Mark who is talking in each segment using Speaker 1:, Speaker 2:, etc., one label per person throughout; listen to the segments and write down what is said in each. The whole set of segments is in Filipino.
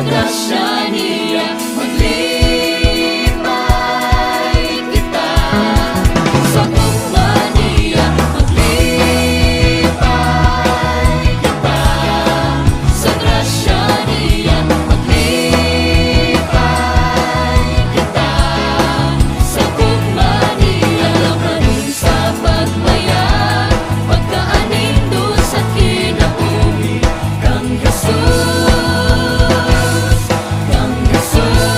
Speaker 1: grasya niya maglipay kita. Sa tugma niya maglipay kita. Sa grasya niya maglipay kita. Sa tugma niya labanin sa pagmaya, pagkaanin doon sa kinabuhi kang Jesus, kang Jesus.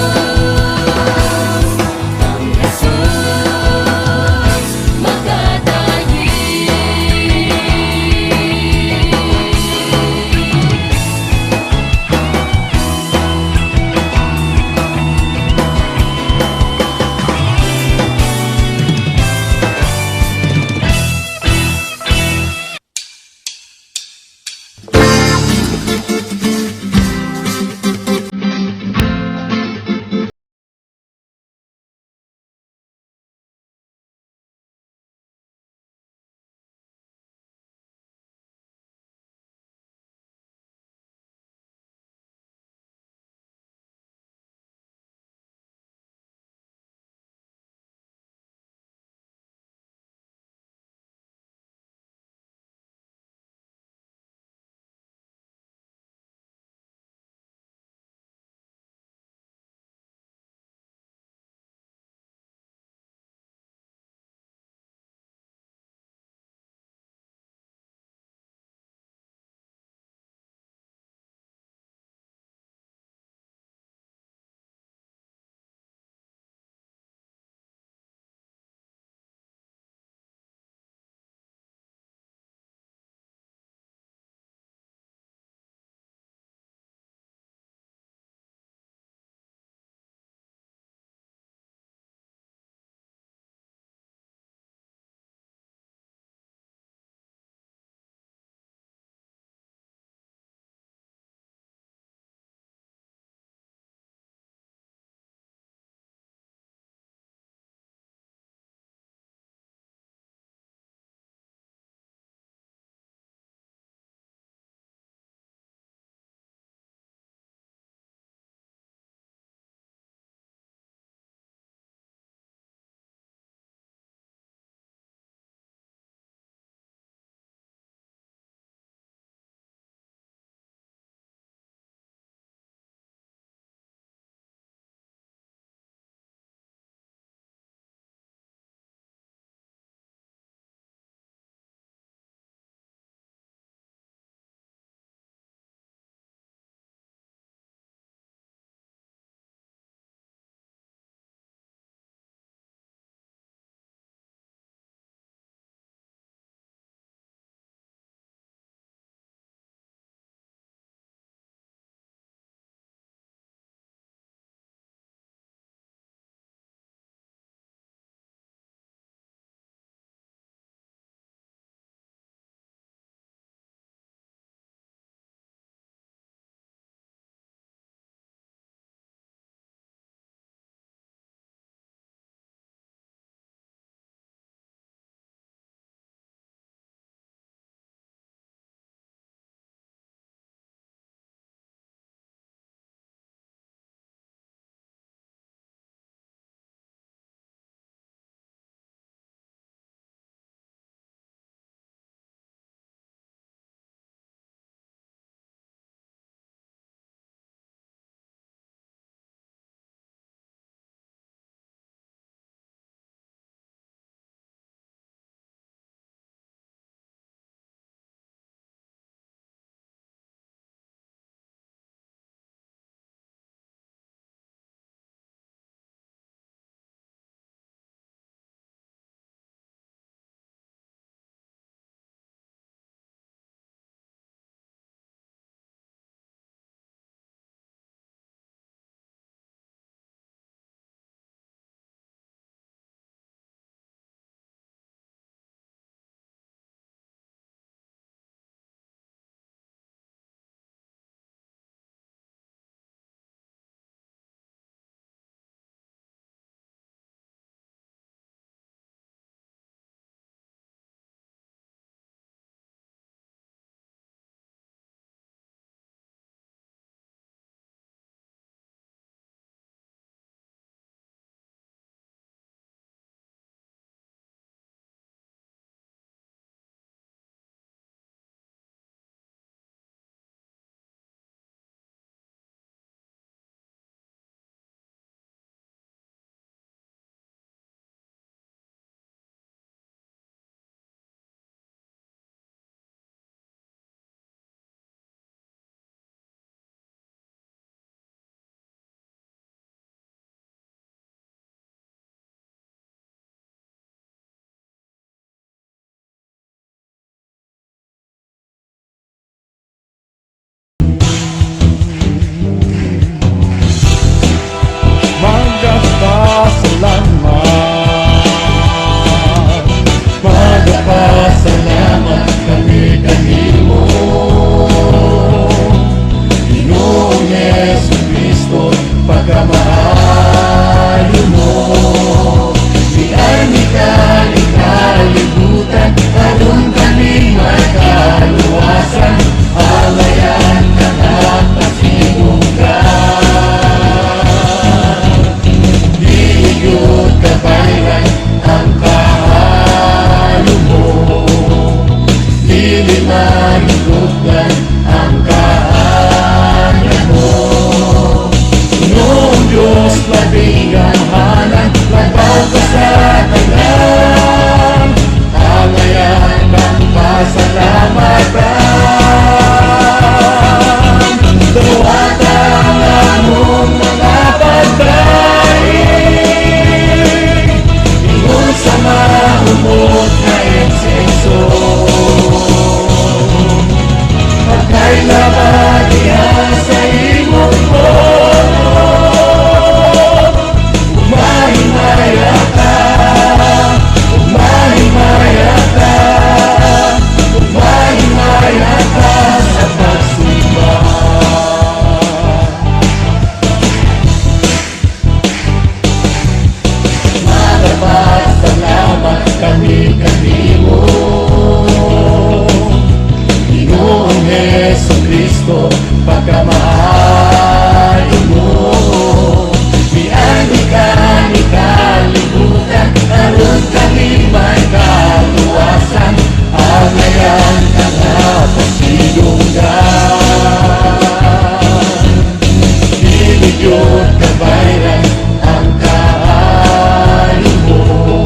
Speaker 2: yun kabayran ang kaalim mo.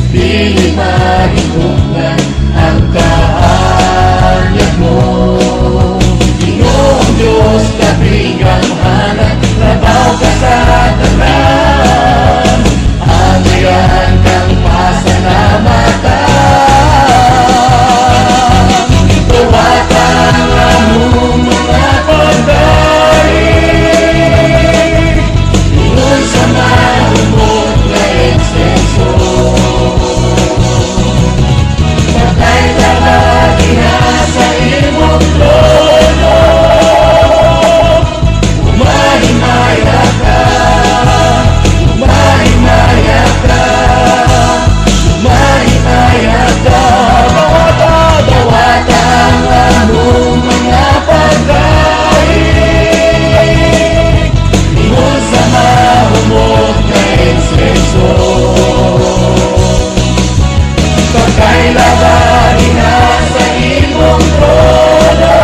Speaker 2: Dili mahigugnan ang kaanyag mo. Ginoong Diyos kabigang hanap, labaw ka sa tanan. Agayan kang pasalamatan. Tuwatan ang mong mga pagdaig, ingon sa mahumot na ekstensyon. Patay na lagi na sa imong trono, umahimaya ka, umahimaya ka, umahimaya ka. Dawatan ang mong mga pagdaig, ingon sa mahumot na ekstensyon. Pagkailabani na sa imong trono,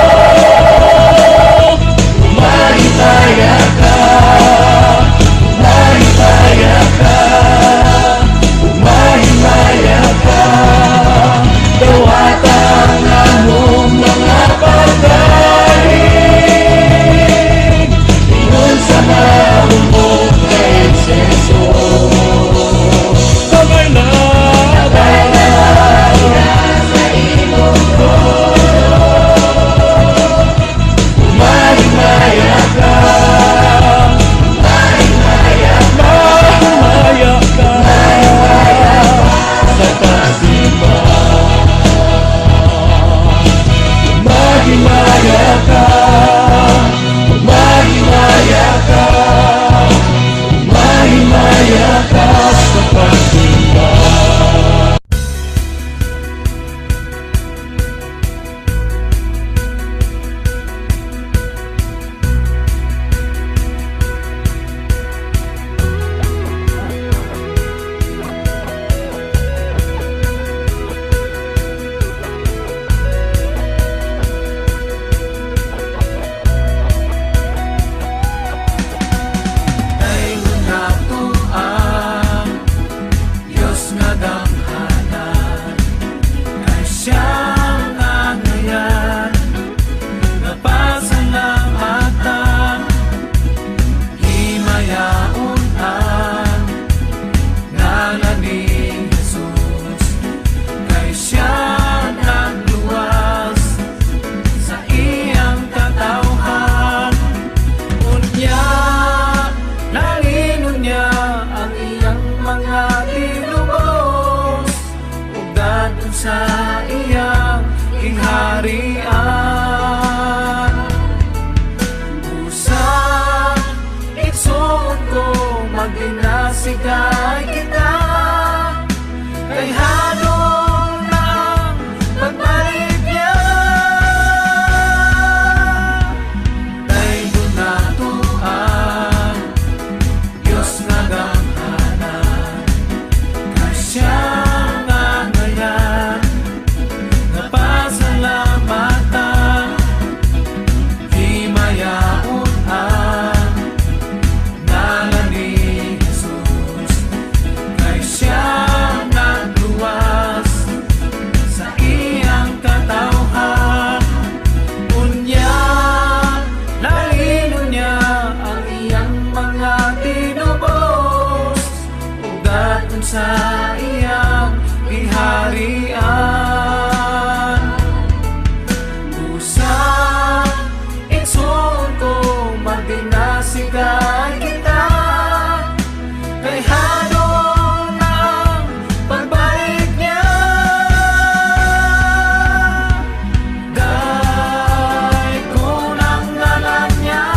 Speaker 2: umahimaya ka, umahimaya ka, umahimaya ka. Dawatan ang mong mga pagdaig, ingon sa mahumot na ekstensyon. Sabay na sa imong trono, umahimaya ka, umahimaya ka, umahimaya ka, sa kasimbahan. Umahimaya ka, umahimaya ka, umahimaya ka sa pagsimbahan.
Speaker 3: Dayon nato ang Diyos nga damhanan, kay siyang nangayan, napasalamatan, himayaon ang ngalan ni Jesus, kay siyang nagluwas sa iyang katawhan. Unya nalino niya ang iyang mga tinubos, ug dadon sa iyang ingharian. Usang igsoon ko magdinasigay kita, kay hadong na ang pagbalik niya. Dayon nato ang Diyos nga damhanan, kay siyang nangayan, napasalamatan, himayaon ang ngalan ni Jesus, kay siyang nagluwas sa iyang katawhan. Unya nalino niya ang iyang mga tinubos, ug dadon sa iyang iharian. Usang igsoon ko magdinasigay kita, kay hadong na ang pagbalik niya. Dahil kung ang ngalan niya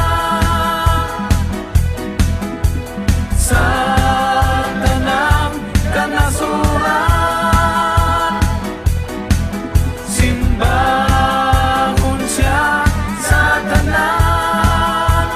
Speaker 3: sa tanang kanasuran, simbahon siya sa tanan.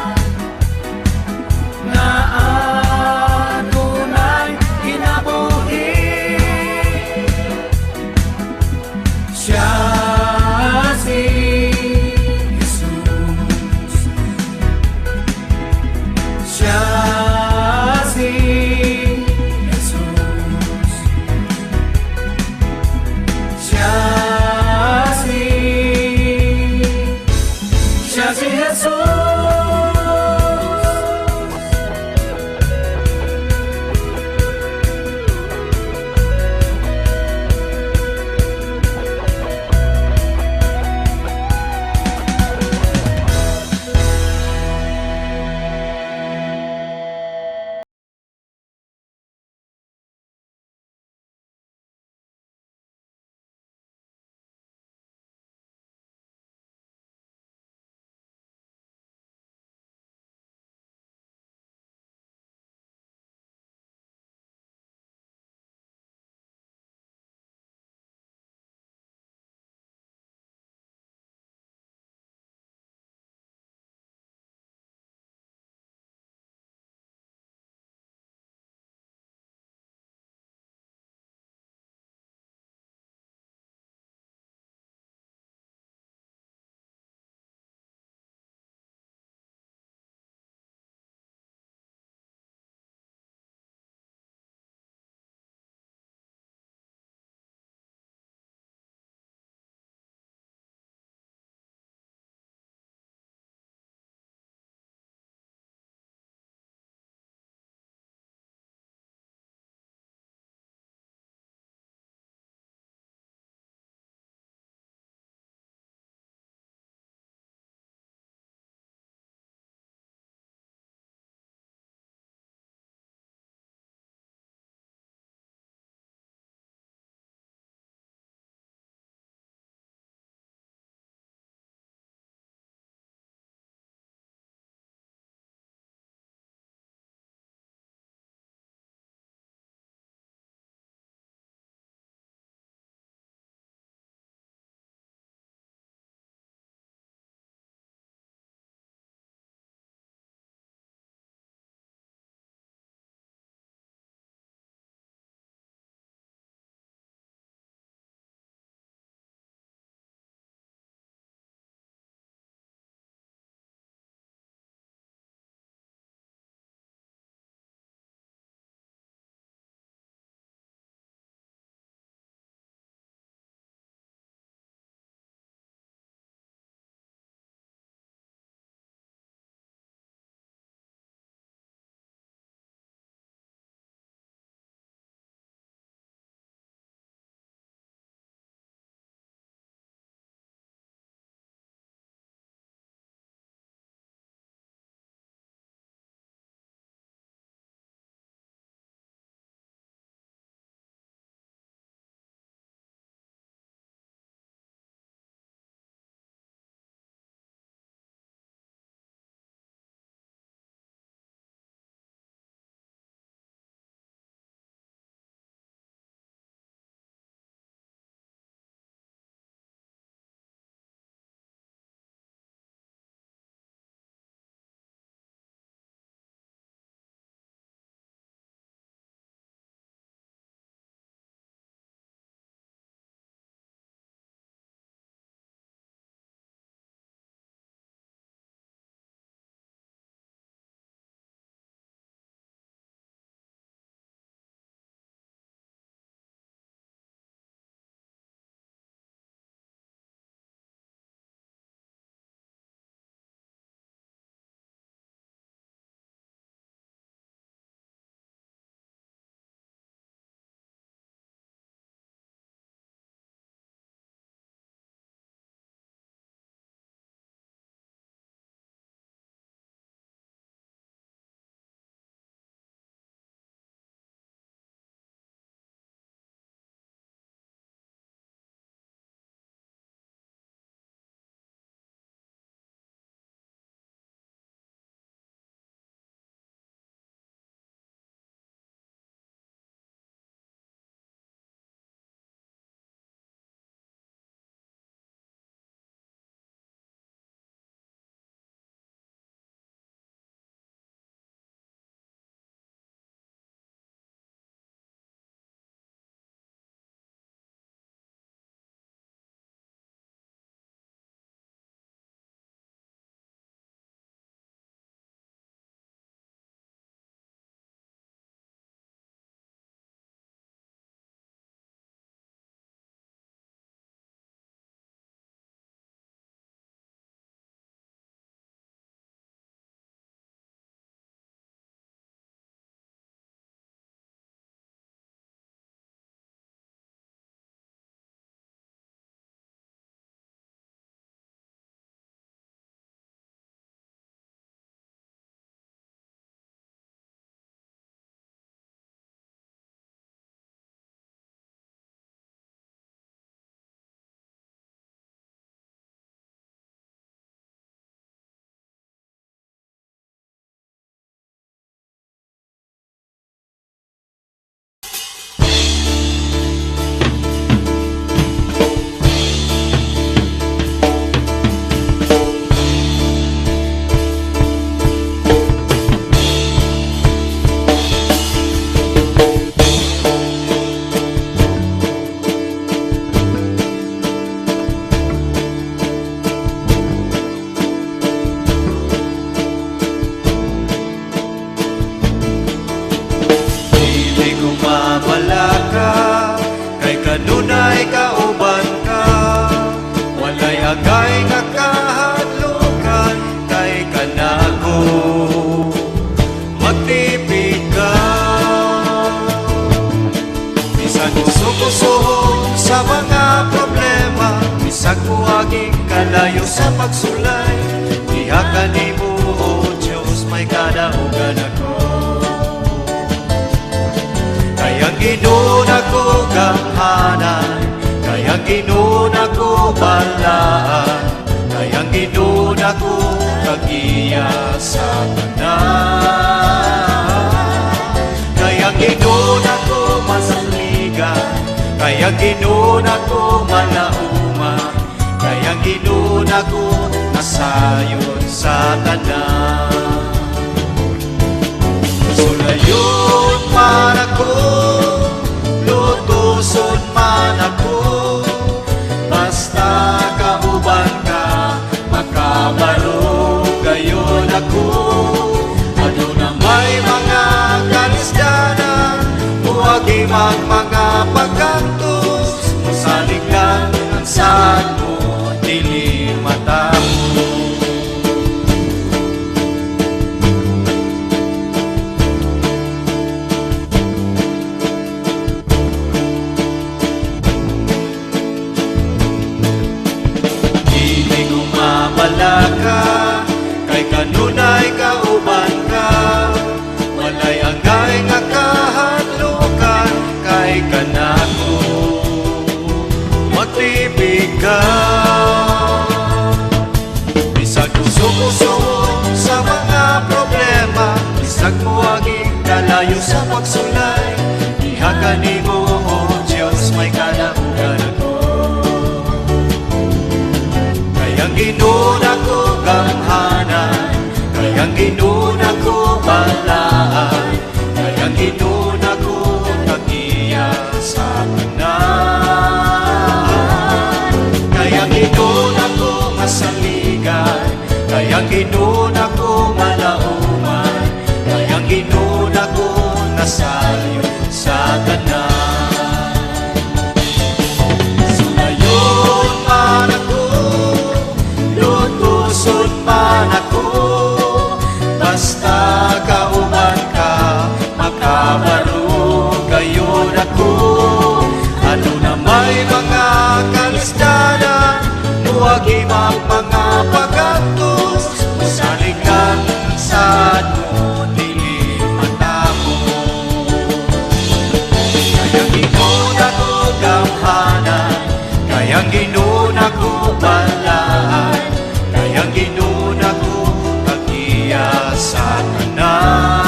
Speaker 4: sa pagsulay. Diha kanimo o Diyos may kadaugan ako. Kayang ginuon ako gamhanan, kayang ginuon ako balaan, kayang ginuon ako kagiya sa tanan. Kayang ginuon ako masaligan, kayang ginuon ako malauman, kayang ginuon ako nasayon sa tanan. Sulayon man ako, lutuson man ako, basta kauban ka, makabaro gayon ako. Ano na may mga kalisdanan, huwag imang mga pagkantos, masalig lang ang saan mo, dili mata mo. Malaka, kay kanunay kauban ka, walay agay nga kahadlukan, kay kanako magtibig ka. Bisag kuso-kuso sa mga problema, bisag muaging kalayo sa pagsulay, diha kanimo o Diyos may kadaugan ako. Kayang ginuon ako gamhanan, kayang ginuon ako balaan, kayang ginuon ako kagiya sa tanan. Kayang ginuon ako masaligan, kayang ginuon ako malauman, kayang ginuon ako nasayon sa tanan. Sulayon man ako, lutuson man ako, basta kauban ka, makabaro gayon ako. Ano na may mga kalisdanan, huwag imang mga pagantos, masalig lang saan mo, dili mata mo. Kayang ginuon ako gamhanan, kayang ginuon ako balaan, kayang ginuon ako kagiya sa tanan.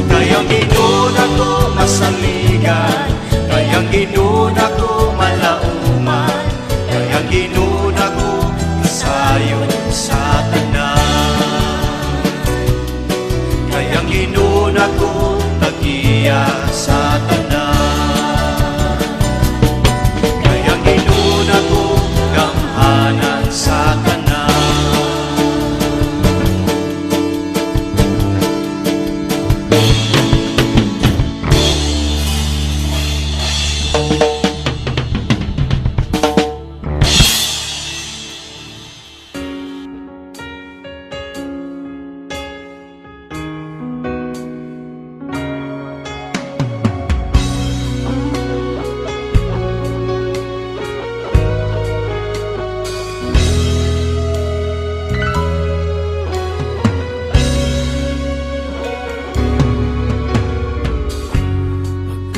Speaker 4: Kayang ginuon ako masaligan, kayang ginuon ako malauman, kayang ginuon ako nasayon sa tanan. Kayang ginuon ako kagiya sa tanan. Kayang ginuon ako gamhanan sa tanan.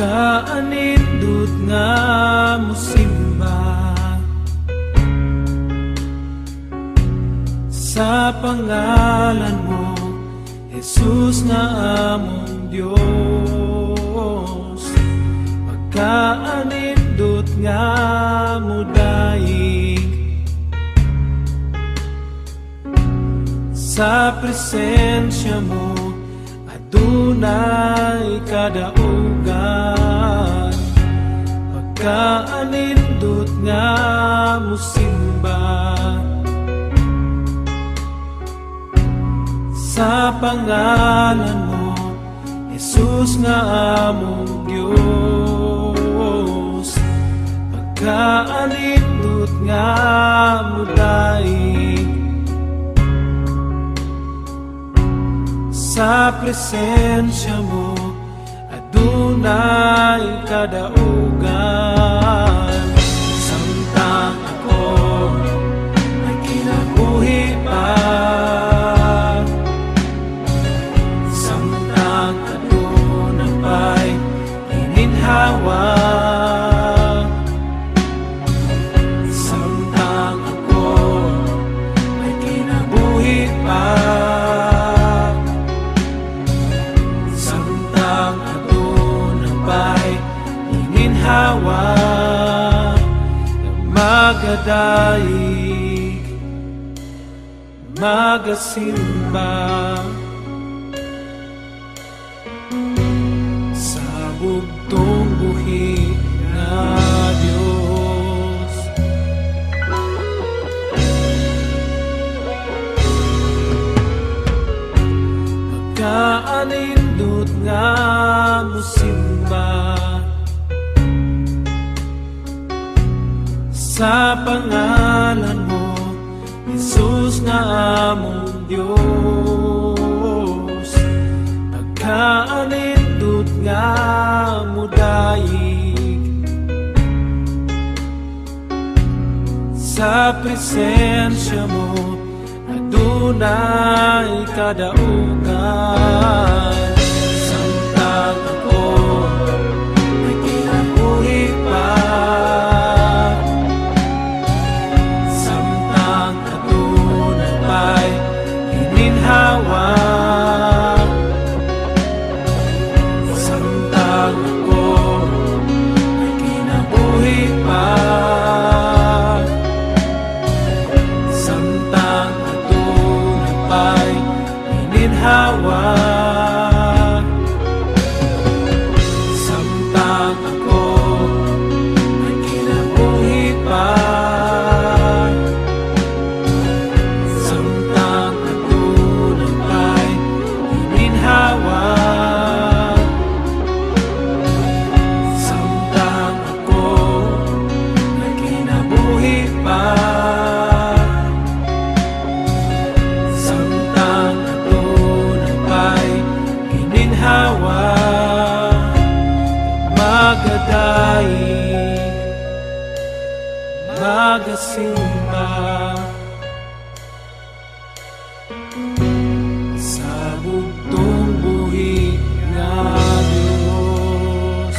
Speaker 3: Kaanindot nga musimba sa pangalan mo, Jesus nga among Dios. Pagkaanindot nga mudaig sa presensya mo, adunay kadaugan. Pagkaanindot nga musimba sa pangalan mo, Jesus nga among Dios. Pagkaanindot nga mudaig sa presensya mo, adunay kadaugan. Samtang ako daig magasimba sa bugtong buhi nga Diyos. Pagkaanindot nga musimba sa pangalan mo, Jesus nga among Diyos. Pagkaanindot nga mudaig sa presensya mo, adunay kadaugan. Samtang ako ay kinabuhi pa, samtang adunay pa'y hininhawa, samtang ako ay kinabuhi pa, samtang adunay pa'y hininhawa, samtang ako ay kinabuhi pa, samtang adunay pa'y hininhawa, samtang ako ay kinabuhi pa, samtang adunay pa'y hininhawa, magadaig magasimba sa bugtong buhi nga Diyos.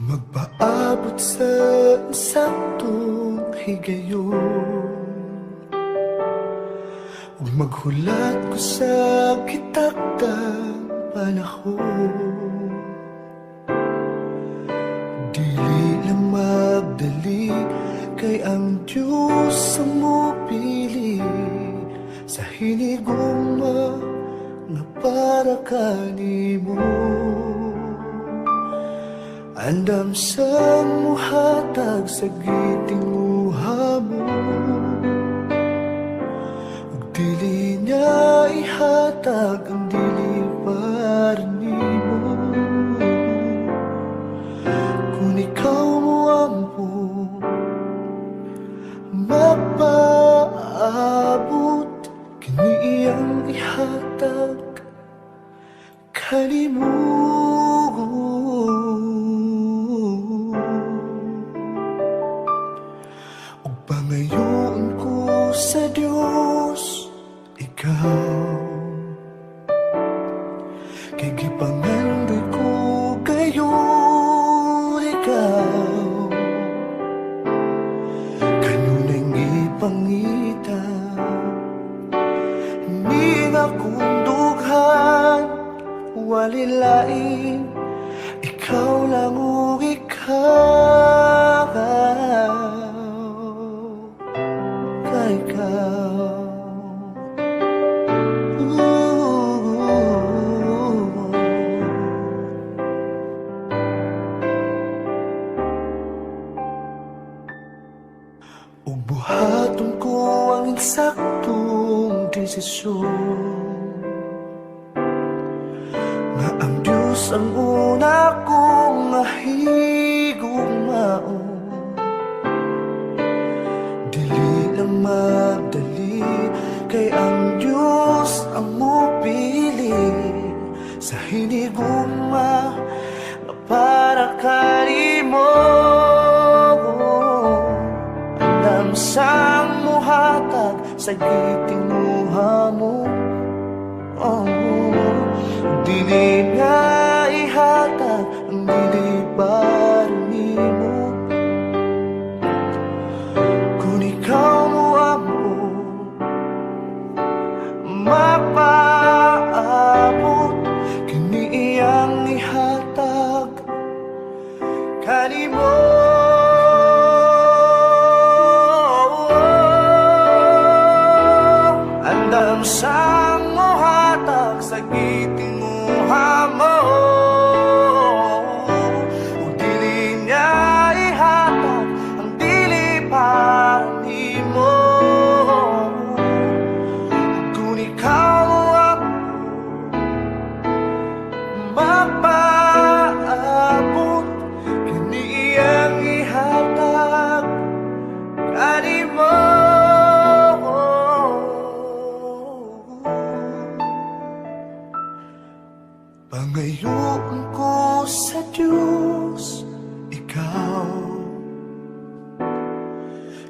Speaker 2: Magpaabot sa saktong higayon, ug maghulat ko sa kitakdang panahon. Dili lang magdali, kay ang Diyos ang mupili sa hinigugma nga para kanimo. Andam sa muhatag sa gitinguha mo, ug dili niya ihatag ang dili para nimo. Kung ikaw mo ampo mapaabot, kini iyang ihatag kanimo. Pangayoon ko sa Diyos, ikaw, kay gipangandoy ko kayo, ikaw, kanunay ipangita, hindi nga kundughan, walilain, ikaw lang o ikaw. Ug buhaton ko ang insaktong desisyon, nga ang Diyos ang una kong mahigugmaon. Dili lang magdali, kay ang Diyos ang mupili sa hinigugma nga para kanimo. Andam sang muhatag sa gitinguha kinuha mo. Oh, dili nga ihatag ang dilibarin mo. Kung ikaw mo ako mapaabot, kini iyang ihatag kanimo. Andam sang mohatag sa gitinguha mo. Ug dili niya ihatag ang dili pa nimo. Kung ikaw ako mapaabot, kini iyang ihatag kanimo. Pangayoon ko sa Diyos, ikaw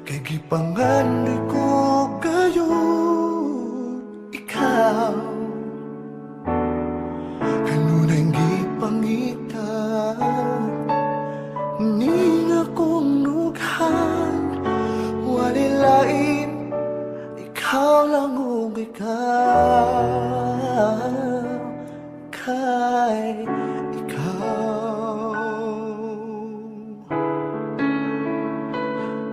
Speaker 2: kay gipangandoy ko gayon, ikaw kanunay gipangita ning akong nughan. Walay lain, ikaw lang ug ikaw. Kay ikaw,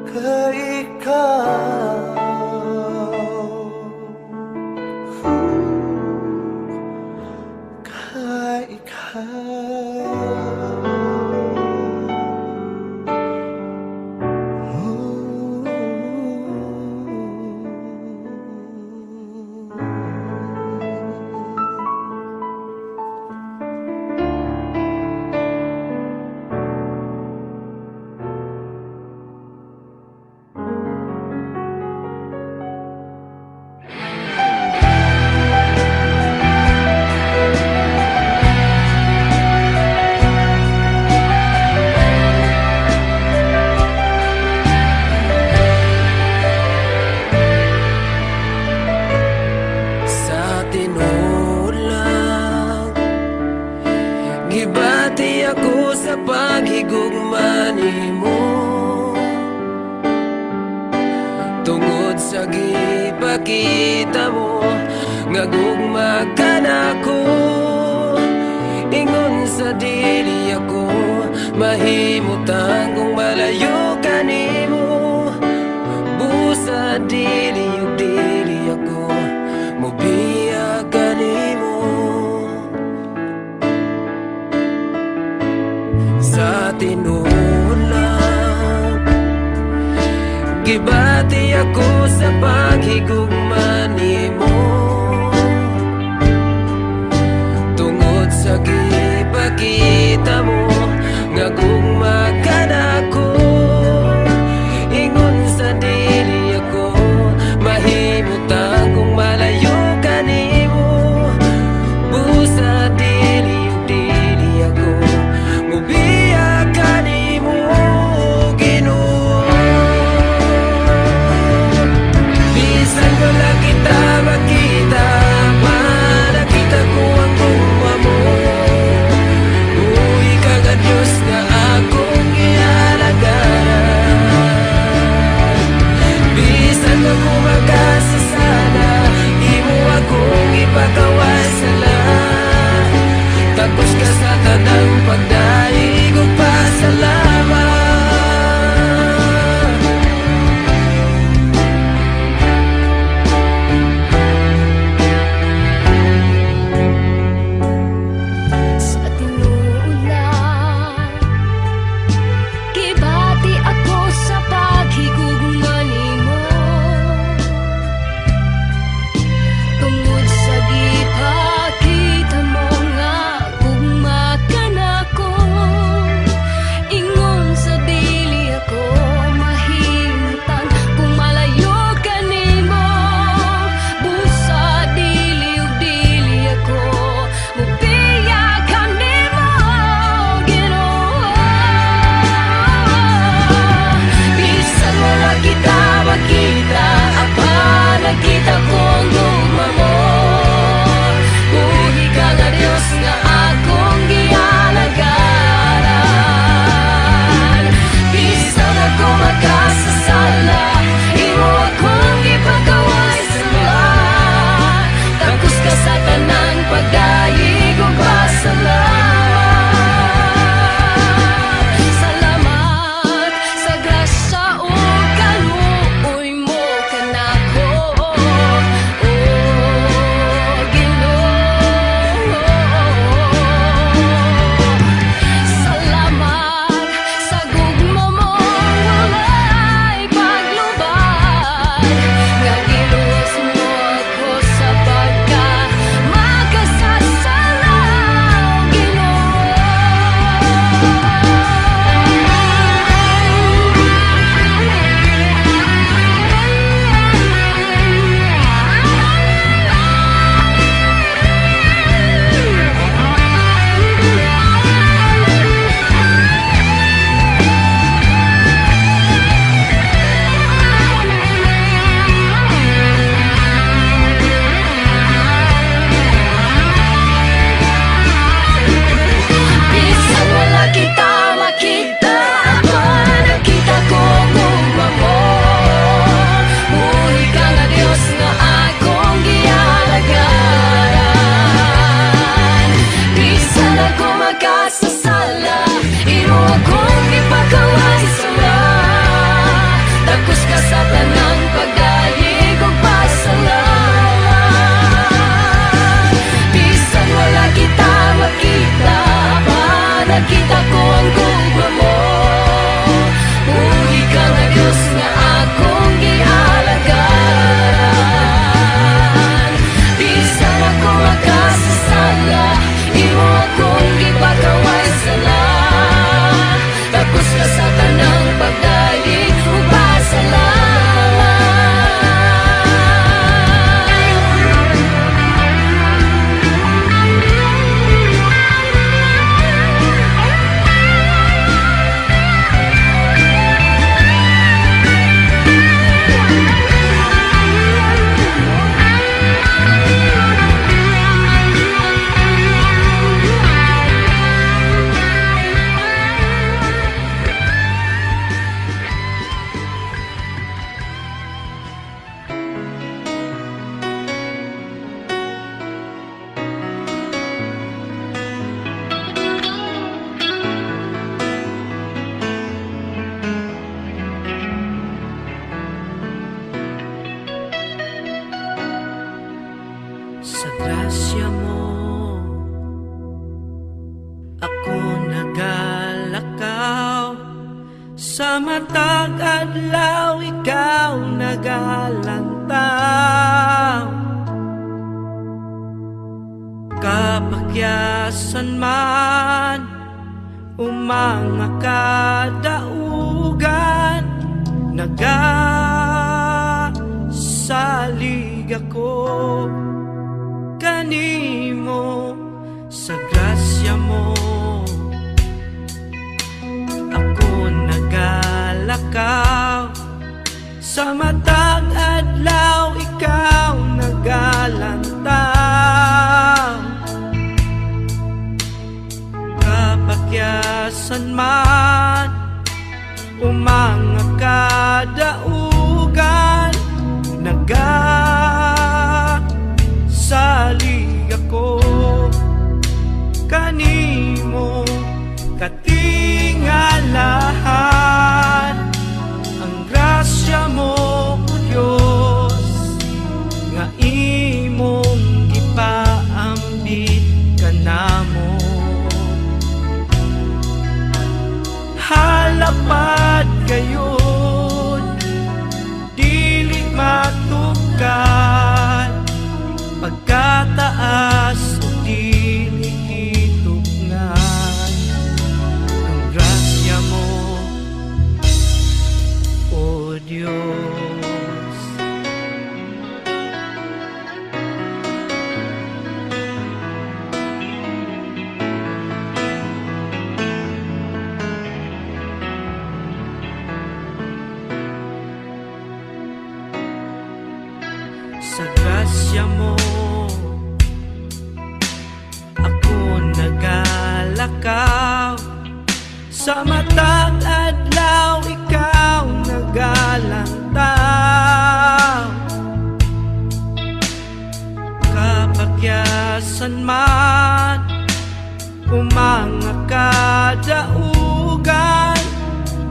Speaker 2: kay ikaw, kay
Speaker 3: gibati ako sa paghigugma nimo, tungod sa gipakita mo nga gugma ka nako. Ingon sa dili ako mahimutang kung malayo ka nimo. Busa dili ug dili ako mobiya ka nimo. Sa tinuod lang gibati ako sa paghigugma nimo, tungod sa gipakita mo nga gugma ka nako. Ingon sa dili ako mahimutang kung malayo ka nimo. Busa dili ug dili ako mobiya ka nimo, Ginoo. Bisan ka
Speaker 1: nakita ko ang gugma mo. Uli ka nga Diyos nga akong gialagaan. Bisan ako makasasala, imo akong gipakaway sala. Tapos ka sa tanang pagdalig ug pasalamat.
Speaker 3: Sa grasya mo ako nagalakaw, sa matag adlaw ikaw nagalantaw. Kapakyasan man umanga kadaugan, nagasalig ako kanimo. Sa grasya mo ako nagalakaw, sa matag adlaw ikaw nagalantaw. Kapakyasan man umanga kadaugan, nagasalig ako kanimo. Katingalahan ang grasya mo, O Diyos, nga imong gipaambit kanamo. Halapad kayon, dili matukan, pagkataas o dili hitugnan. Ang grasya mo, O Diyos. Sa grasya mo ako nagalakaw, sa matag adlaw ikaw nagalantaw. Kapakyasan man umanga kadaugan,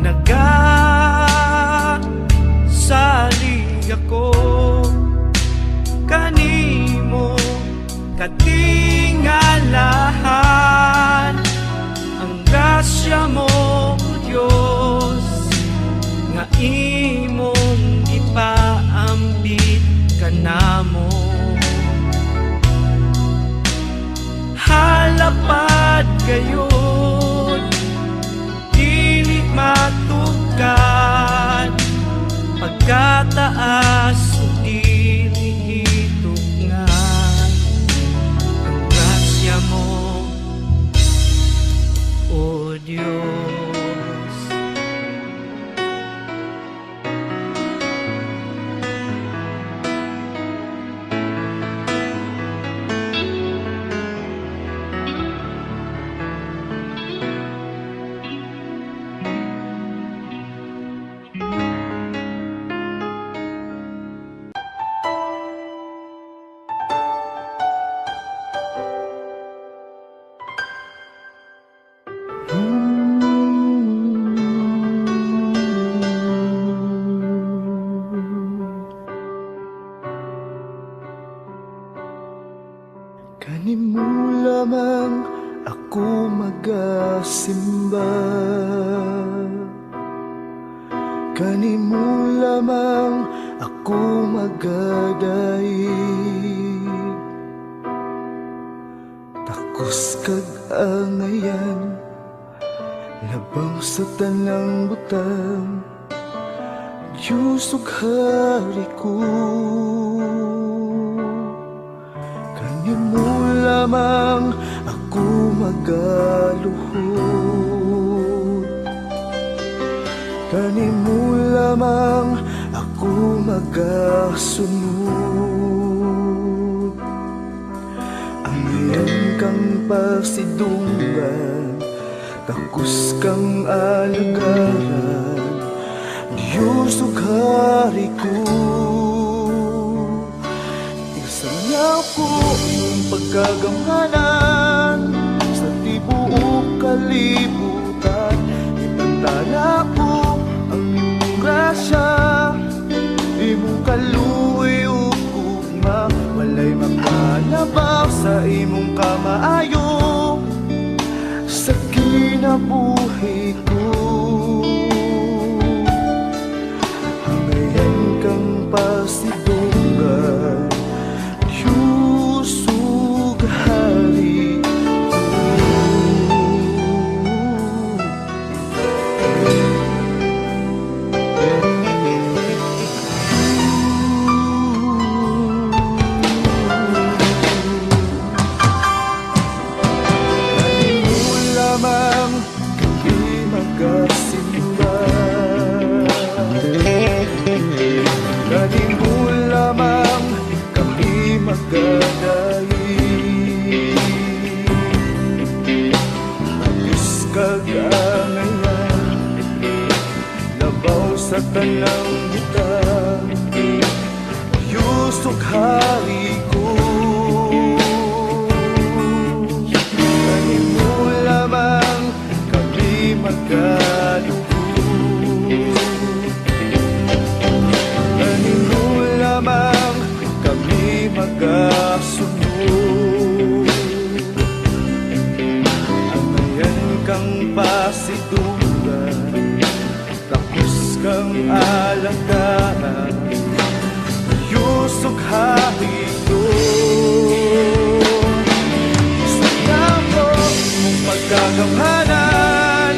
Speaker 3: nagasalig ako kanimo. Katingalahan ang grasya mo, O Diyos, nga imong gipaambit kanamo. Halapad kayon, dili matukan, pagkataas o dili hitugnan. Ang grasya mo, O Diyos.
Speaker 5: masimba. Kanimo lamang ako magadaig, takos kag angayan, labang sa tanang butang, Diyos ug hari ko. Kanimo lamang ako magaluhod, kanimo lamang ako magasunod. Angyan kang pasidungan, takos kang alagaran, Diyos ug hari ko. Isayaw ko iyong pagkagamhanan sa tibuok kalibutan. Ipantala ko ang imong grasya, imong kaluoy ug ugma. Walay makalabaw sa imong kamaayo sa kinabuhi ko. Hanggayan kang pasidunggan, Diyos ug hari ko. Kanimo lamang kami magasimba, kanimo lamang kami magadaig, halos kag angayan, labaw sa tanang butang, Diyos ug hari ko. Kanimo lamang kami magaluhod, kanimo lamang kami magasunod. Amayan kang pasidungan, tapos kang alagaran, Diyos ug hari ko. Isayaw ko imong pagkagamhanan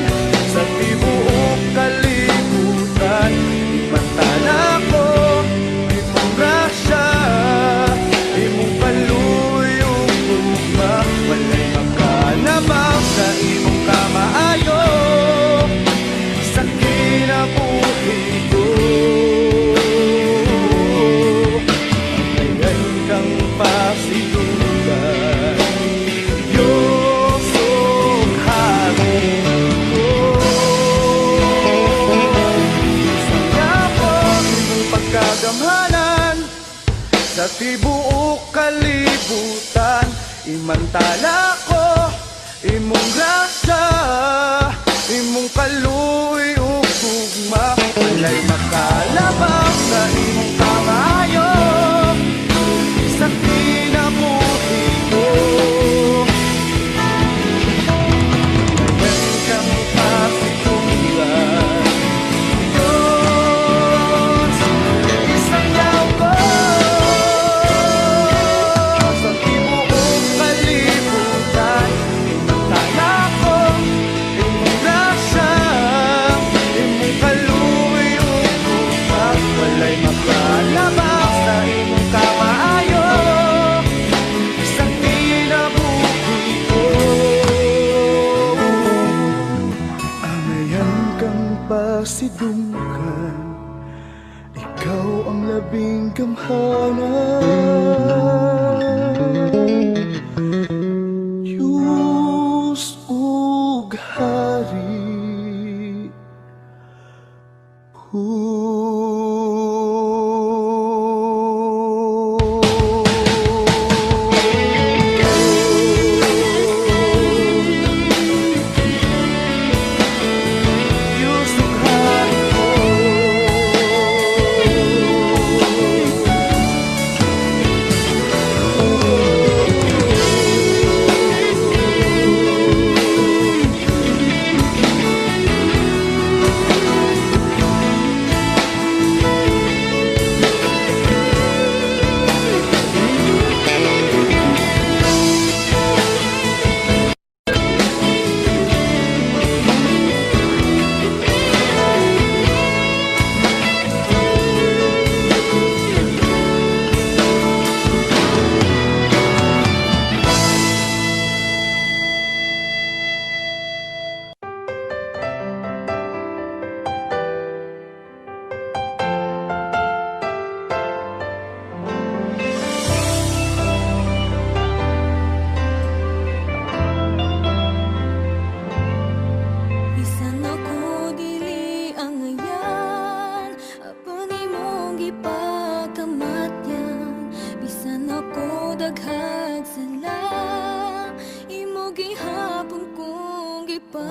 Speaker 5: sa tibuok kalibutan. Ipantala ko imong grasya, imong kaluoy ug ugma. Walay makalabaw sa imong kamaayo sa kinabuhi ko. Hanggayan kang pasidunggan, Diyos ug hari ko. Isayaw ko imong pagkagamhanan sa tibuok kalibutan. Imantala ko imong grasya, imong kaluoy ug ugma. Walay makalabaw sa imong kamaayo sa kinabuhi ko. Hanggayan kang pasidunggan, Diyos, isayaw ko sa tibuok kalibutan. Imantala ko imong grasya, imong kaluoy ug ugma. Walay makalabaw sa imong kamaayo sa kinabuhi ko. Amayan kang pasidunggan, ikaw ang labing gamhanan, Diyos ug hari Diyos ug hari ko.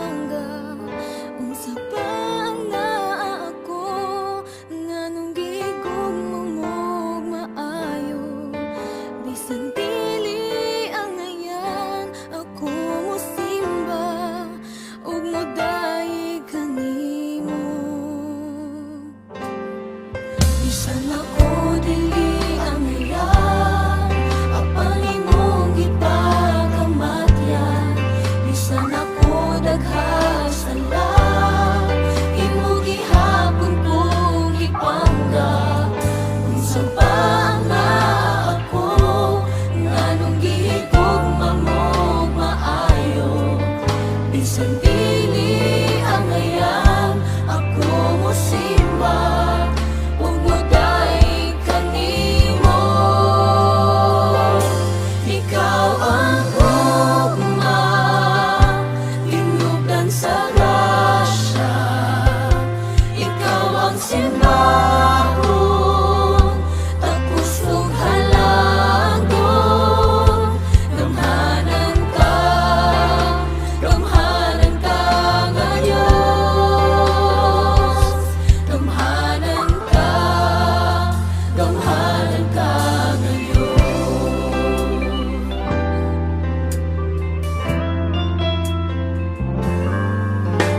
Speaker 1: gipangga. Unsa pa ang naa ako, nganong gigugmong mo maayo. Bisan dili ang ngayan, ako mosimba ug modaig kanimo. Bisan ako dili ang ngayan, apang imong gipakamatyan. Bisan ako daghang sala, imong gihapon kong gipangga. Unsa pa ang naa ako, nganong gihigugma mo maayo. Bisan dili ang ngayan, ako mosimba ug modaig kanimo. Ikaw ang ugma, tinubdan sa grasya. Ikaw ang simbahon, tapos ug halangdon. Gamhanan ka nga Diyos. Gamhanan ka nga Diyos.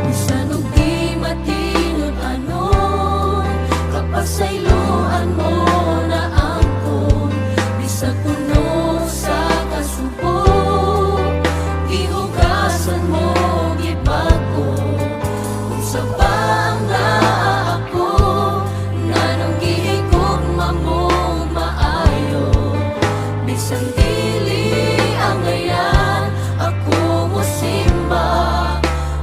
Speaker 1: Bisan og di matinod anon, kapasayloan mo na angkon. Bisag puno sa kasubok, gihugasan mo gibago. Unsa pa ang naa ako, nganong gihigugma mo maayo. Bisan dili ang ngayan, ako mosimba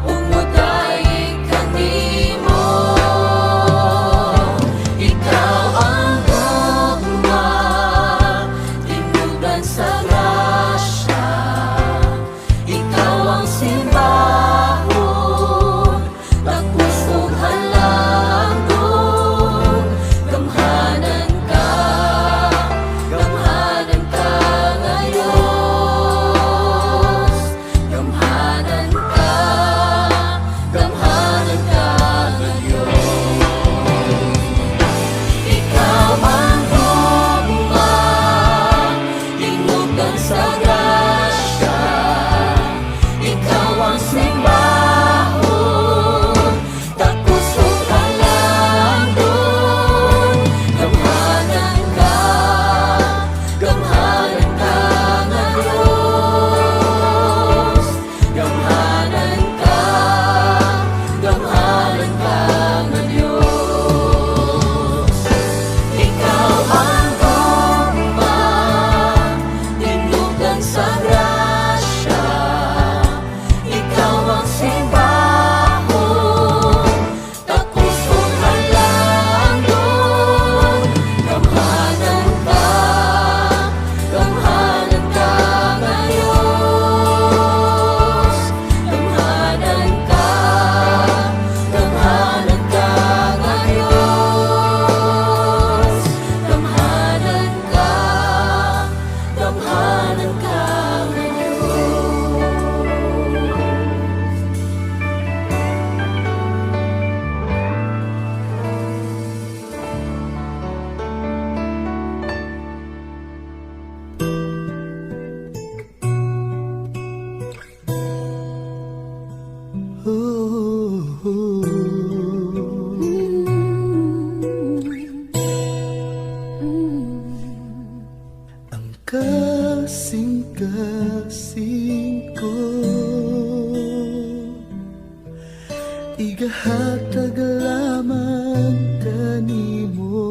Speaker 1: ug modaig kanimo. Ikaw ang ugma, tinubdan sa grasya. Ikaw ang simbahon, tapos ug halangdon. Gamhanan ka nga Diyos. Gamhanan ka nga Diyos. Ikaw ang ugma, tinubdan sa grasya. Ikaw ang simbahon, tapos ug halangdon. Gamhanan ka nga Diyos. Gamhanan ka nga Diyos. Ikaw ang ugma, tinubdan sa grasya. Ikaw ang simbahon, tapos ug halangdon. Gamhanan ka nga Diyos. Gamhanan ka nga Diyos. Gamhanan ka nga Diyos.
Speaker 5: Ang kasing-kasing ko, igahatag lamang kanimo.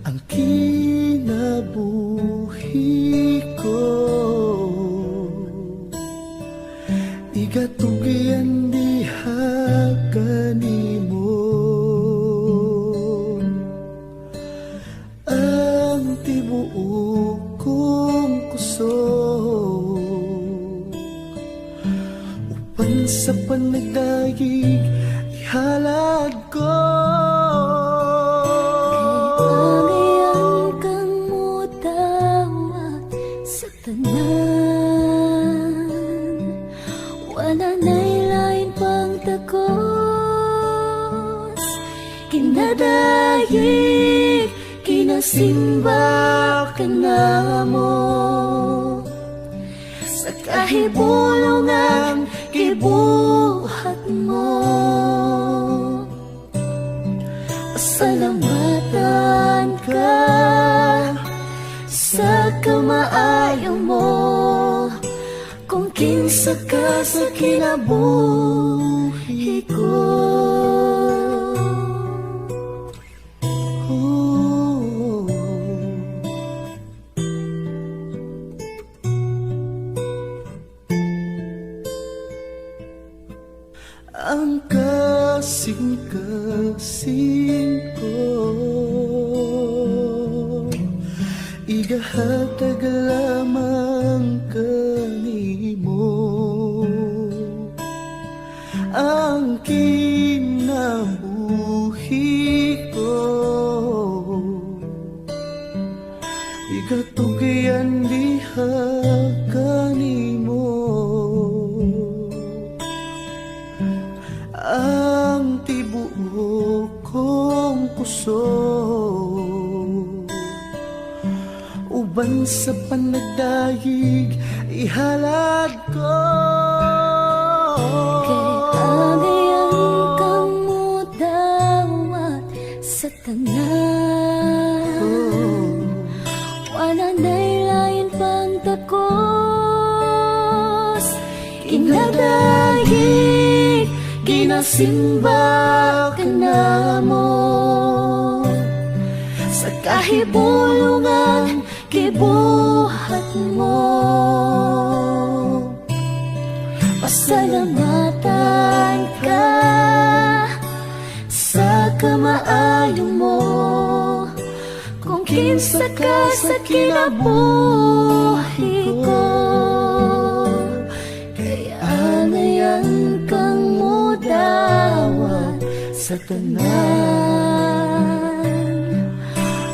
Speaker 5: Ang kinabuhi ko, igatugyan diha kanimo. Ang tibuok kong kusog, upan sa panagdayig ihalad ko.
Speaker 1: Pagayan kang mutawag sa tanan. Wananay lain pang takos, kinadayig, kinasimba ka na mo. Sa kahibulungan, gibuhat mo. Pasalamatan ka sa kamaayo mo, kung kinsa ka sa kinabuhi ko.
Speaker 5: Ang kasing-kasing ko, igahatag lamang kanimo. Ang kinabuhi ko, igatugayan diha kanimo. Ang tibuok kong puso, uban sa panagdayig, ihalad ko.
Speaker 1: Kay agayan kang mudawat sa tanan, wananay lain pang takos, kinadayig, kinasimba ka na mo. Sa kahibulungan, gibuhat mo. Pasalamatan ka sa kamaayo mo, kung kinsa ka sa kinabuhi ko. Kaya ngayon kang mudawat sa tanan,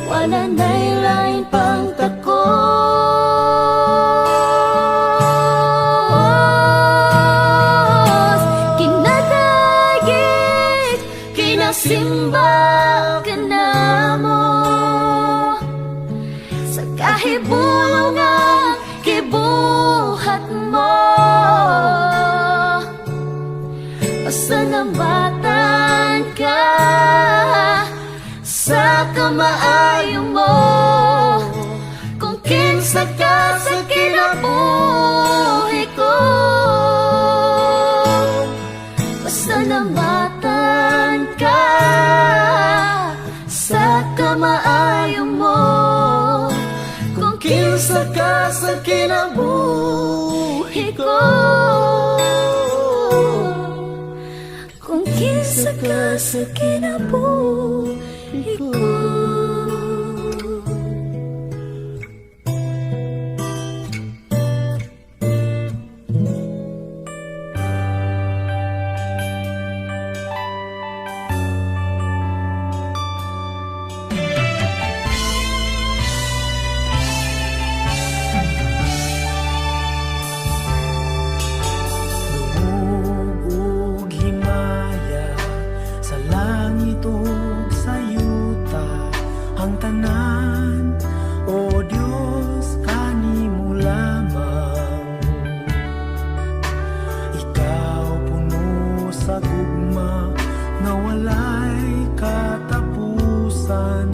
Speaker 1: wananay lain pang takos, kinadayig, kinasimba ka na mo. Sa kahibulungan, gibuhat mo. Pasalamatan ka sa kamaayo mo, kung kinsa ka sa kinabuhi ko. Pasalamatan ka sa kamaayo mo, kung kinsa ka sa kinabuhi ko. Kung kinsa ka sa kinabuhi ko.
Speaker 3: Ug himaya sa langit ug sa yuta, ang tanan, o Dios, kanimo lamang. Ikaw puno sa gugma na walay katapusan,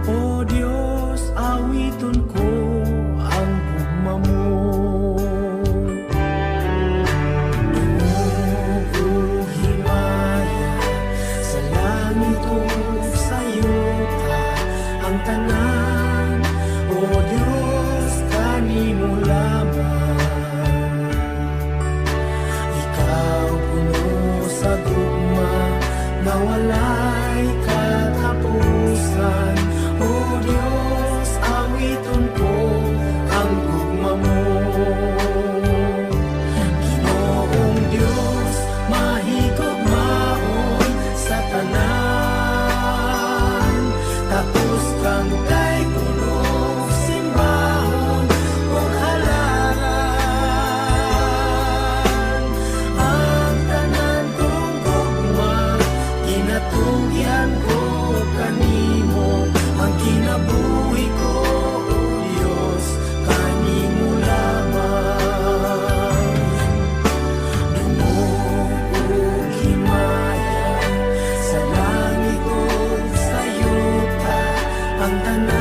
Speaker 3: o Dios, awiton ko ang gugma mo. Ang tanan, o Diyos, kanimo lamang. Ikaw puno sa gugma na wala tanan